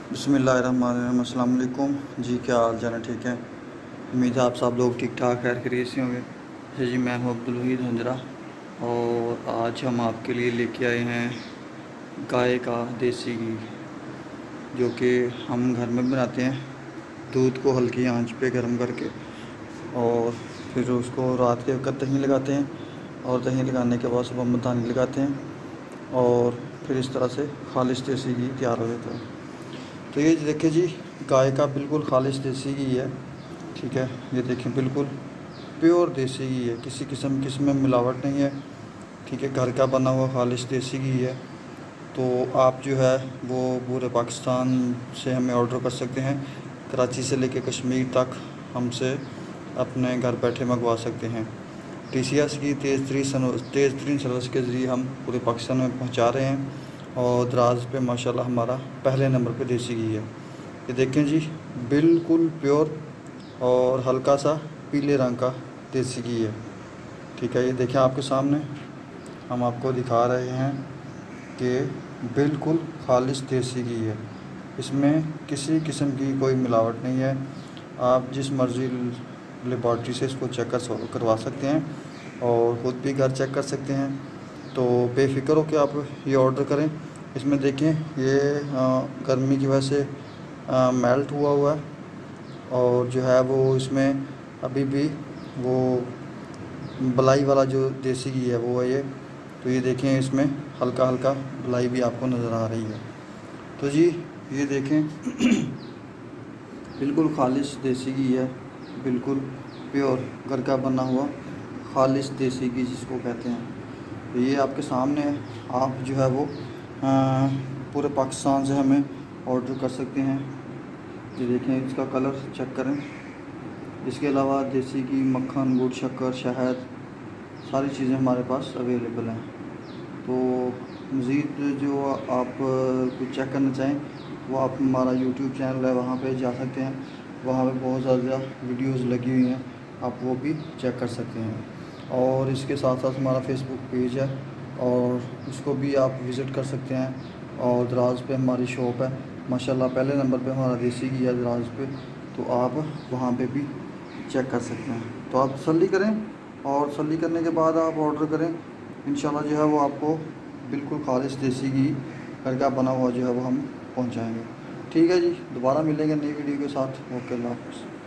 बिस्मिल्लाहिर्रहमानिर्रहीम। अस्सलाम वालेकुम जी, क्या हाल चाल है? ठीक है, उम्मीद है आप सब लोग ठीक ठाक खैर खैरियत से होंगे। जी मैं हूँ अब्दुल वहीद हंजरा और आज हम आपके लिए लेके आए हैं गाय का देसी घी, जो कि हम घर में बनाते हैं। दूध को हल्की आंच पे गर्म करके और फिर उसको रात के वक्त दही लगाते हैं और दही लगाने के बाद सुबह मधानी लगाते हैं और फिर इस तरह से खालिश देसी घी तैयार हो जाता है। तो ये देखिए जी, गाय का बिल्कुल खालिश देसी घी है। ठीक है, ये देखें बिल्कुल प्योर देसी घी है, किसी किस्म की इसमें मिलावट नहीं है। ठीक है, घर का बना हुआ खालिश देसी घी है। तो आप जो है वो पूरे पाकिस्तान से हमें ऑर्डर कर सकते हैं। कराची से लेकर कश्मीर तक हमसे अपने घर बैठे मंगवा सकते हैं। TCS की तेज़ तरीन सर्विस के ज़रिए हम पूरे पाकिस्तान में पहुंचा रहे हैं और दराज पे माशाल्लाह हमारा पहले नंबर पे देसी घी है। ये देखें जी, बिल्कुल प्योर और हल्का सा पीले रंग का देसी घी है। ठीक है, ये देखें आपके सामने हम आपको दिखा रहे हैं कि बिल्कुल खालिश देसी घी है, इसमें किसी किस्म की कोई मिलावट नहीं है। आप जिस मर्ज़ी लेबॉर्ट्री से इसको चेक करवा सकते हैं और ख़ुद भी घर चेक कर सकते हैं। तो बेफ़िक्र हो कि आप ये ऑर्डर करें। इसमें देखें ये गर्मी की वजह से मेल्ट हुआ है और जो है वो इसमें अभी भी वो बलाई वाला जो देसी घी है वो है ये। तो ये देखें इसमें हल्का हल्का बलाई भी आपको नज़र आ रही है। तो जी ये देखें बिल्कुल खालिश देसी घी है, बिल्कुल प्योर घर का बना हुआ खालिश देसी घी जिसको कहते हैं। तो ये आपके सामने है, आप जो है वो पूरे पाकिस्तान से हमें ऑर्डर कर सकते हैं। ये देखें इसका कलर चेक करें। इसके अलावा देसी घी, मक्खन, गुड़, शक्कर, शहद सारी चीज़ें हमारे पास अवेलेबल हैं। तो मज़ीद जो आप कुछ चेक करना चाहें वो आप हमारा YouTube चैनल है वहाँ पे जा सकते हैं। वहाँ पे बहुत ज़्यादा वीडियोज़ लगी हुई हैं, आप वो भी चेक कर सकते हैं। और इसके साथ साथ हमारा फेसबुक पेज है और उसको भी आप विज़िट कर सकते हैं। और दराज पे हमारी शॉप है, माशाल्लाह पहले नंबर पे हमारा देसी घी है दराज पे, तो आप वहाँ पे भी चेक कर सकते हैं। तो आप तसल्ली करें और तसल्ली करने के बाद आप ऑर्डर करें। इंशाल्लाह जो है वो आपको बिल्कुल खालिश देसी घी घर का बना हुआ जो है वो हम पहुँचाएँगे। ठीक है जी, दोबारा मिलेंगे नई वीडियो के साथ। ओके, अल्लाह हाफ़िज़।